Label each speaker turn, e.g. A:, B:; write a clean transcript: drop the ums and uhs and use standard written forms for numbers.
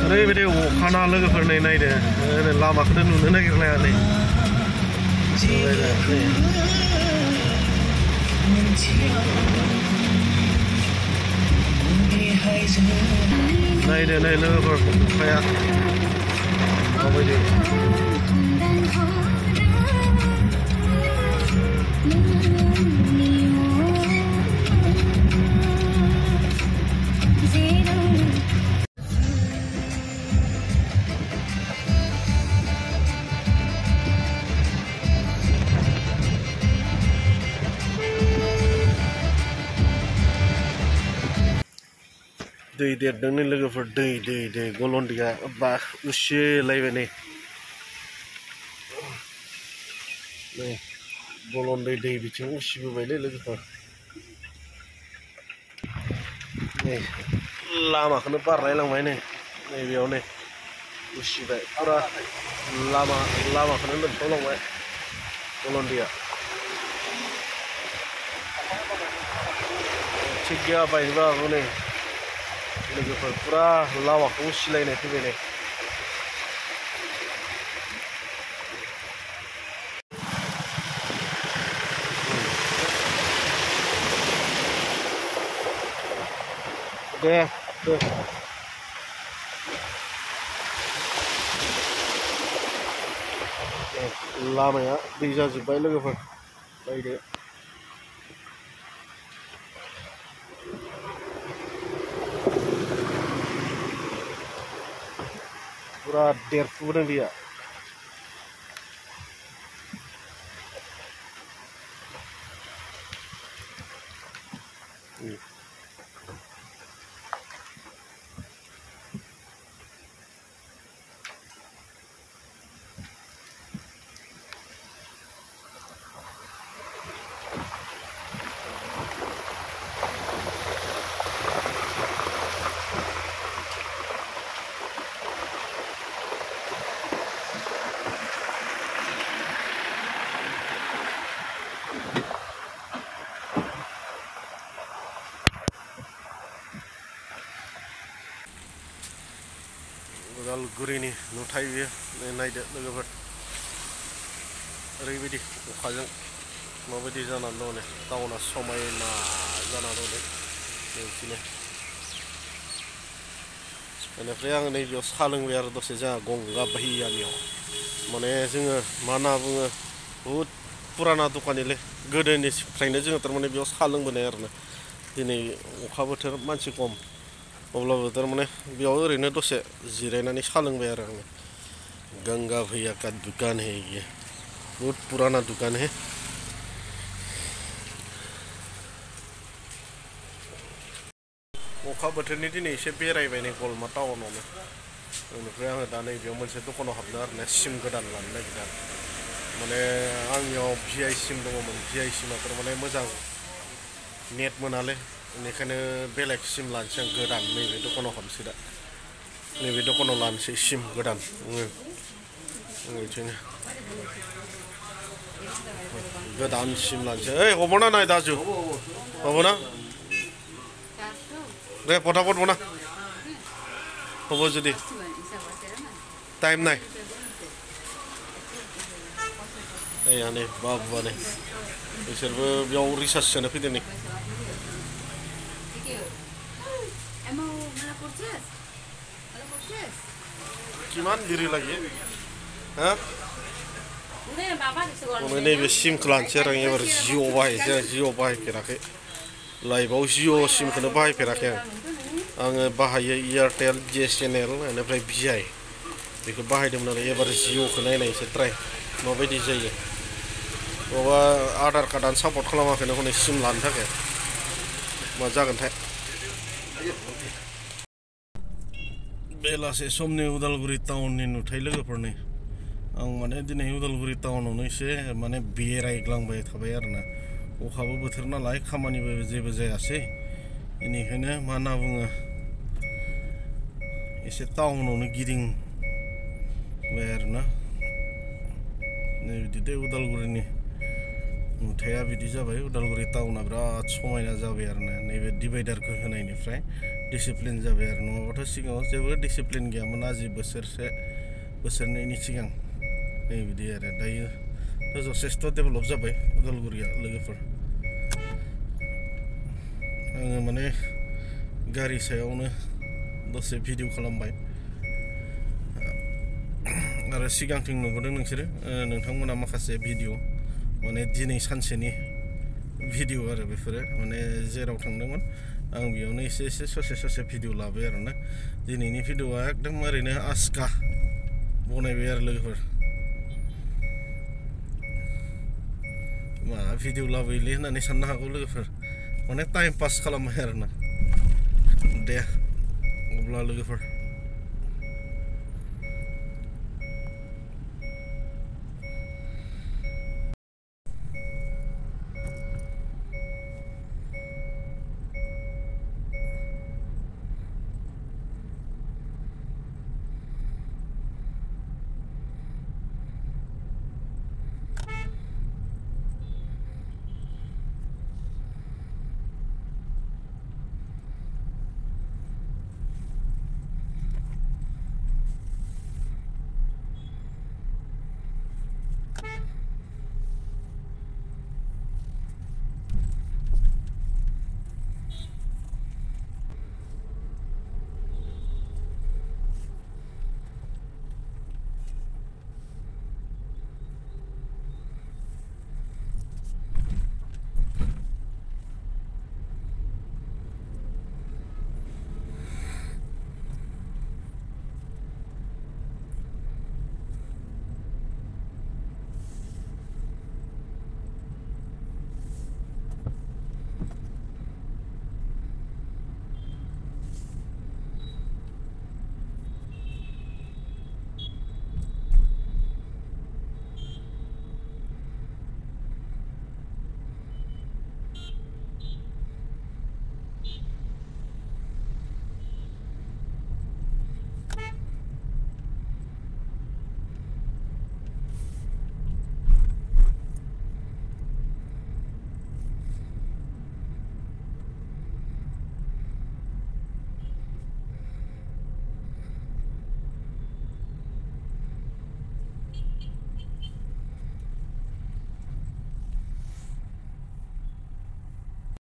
A: ओरैबायदि अखाना लोगोफोर नै नायदो लामाखौनो नुनो नागिरलाया नै नायदो नै लोगोफोर अखाया माबायदि दै देरदों नै लोगोफोर दै गलन्दिया बा उसिलायबाय नै गलन्दै दै बिथिं उसिबोबायलै लोगोफोर नै लामाखौनो बारलायलांबाय नै नैबेयाव नै उसिबाय फुरा लामाखौनो लोमसावलांबाय गलन्दैया थिग गैया बायनोबो हागौ नै लोगोफोर फुरा लामाखौ उसिलायनाय फैबाय नै दे लामाया दै जाजोब्बाय लोगोफोर बायदो पूरा देरफुदों दैया उदालगुरिनि नुथाय बियो नायदो लोगोफोर ओरैबायदि अखाजों माबायदि जानानै दं नै टाउना समायना जानानै दं बिदिनो बेनिफ्राय आङो नैबेयाव साहा लोंबाय आरो दसे जोंहा गंगा भैयानियाव माने जोङो मा होनना बुङो बुहुद पुराना दखानिलै गोदोनिफ्रायनो जोङो थारमाने बेयाव साहा लोंबोनाय आरोना दिनै अखा बोथोर मानसि खम अब्लाबो थारमाने बेयाव ओरैनो दसे जिरायनानै साहा लोंबाय आरो आङो गंगा भैया का दुकान है ये बहुत पुराना दुकान है अखा बोथोरनि दिनै एसे बेरायबाय नै गलमा टाउनावनो बेनिफ्राय आङो दा नैबेयाव मोनसे दखानाव हाबदों आरोना सिम गोदान लानो नागिरदों माने आंनियाव VI सिम दङमोन VI सिमा थारमाने मोजां नेट मोनालै बेनिखायनो बेलेग सिम लानोसै आं गोदान नैबे दखानाव हाबनोसै दा नैबे दखानाव लानोसै सिम गोदान बिदिनो गोदान सिम लानोसै ओइ हबना नाय दाजु हबना दे फटाफट बना हब जुदि टाइम नाय नै बाबुआ नै बिसोरबो बेयाव रिसार्ज सोनो फैदों नै किमान देरि लागि हा नैबे सिमखौ लानोसै आरो आं एबार जिअ बाहायसै जिअ बाहायफेराखै लाइफआव जिअ सिमखौनो बाहायफेराखै आङो बाहायो एयारटेल BSNL बेनिफ्राय VI बेखौ बाहायदोंमोन आरो एबार जिअखौ नायनायसै ट्राय माबायदि जायो माबा आधार कार्डआनो सापर्ट खालामाखैनो हनै सिम लानो थाखाय मा जागोनथाय बेलासे समनि उदालगुरि टाउननि नुथाय लोगोफोरनि आं माने दिनै उदालगुरि टाउनावनो एसे माने बेरायग्लांबाय थाबाय आरोना अखाबो बोथोर नालाय खामानिबो जेबो जायासै बेनिखायनो मा होनना बुङो एसे टाउनावनो गिदिंबाय आरोना नै बिदि उदालगुरिनि नुथाया बिदि जाबाय उदालगुरि टाउना बिराद समायना जाबाय आरोना नैबे डिभाइडारखौ होनायनिफ्राय डिसिप्लिन जाबाय आरो नङाबाथ' सिगाङाव जेबो डिसिप्लिन गैयामोन आजि बोसोरनैनि सिगां नै बिदि आरो दायोथ' जथेस्थ' डेभेलप जाबाय उदालगुरिया लोगोफोर आङो माने गारि सायावनो दसे भिडिअ खालामबाय आरो सिगांथिं नुबोदों नोंसोरो नोंथांमोना माखासे भिडिअ माने दिनै सानसेनि भिडिअ आरो बेफोरो माने जेराव थांदोंमोन आं बेयावनो एसे ससे भिडिअ लाबाय आरोना दिनैनि भिडिअआ एकदम ओरैनो आस्का बनायबाय आरो लोगोफोर मा भिडिअ लाबोयोलै होननानै साननो हागौ लोगोफोर माने टाइम पास खालामबाय आरोना दे अब्ला लोगोफोर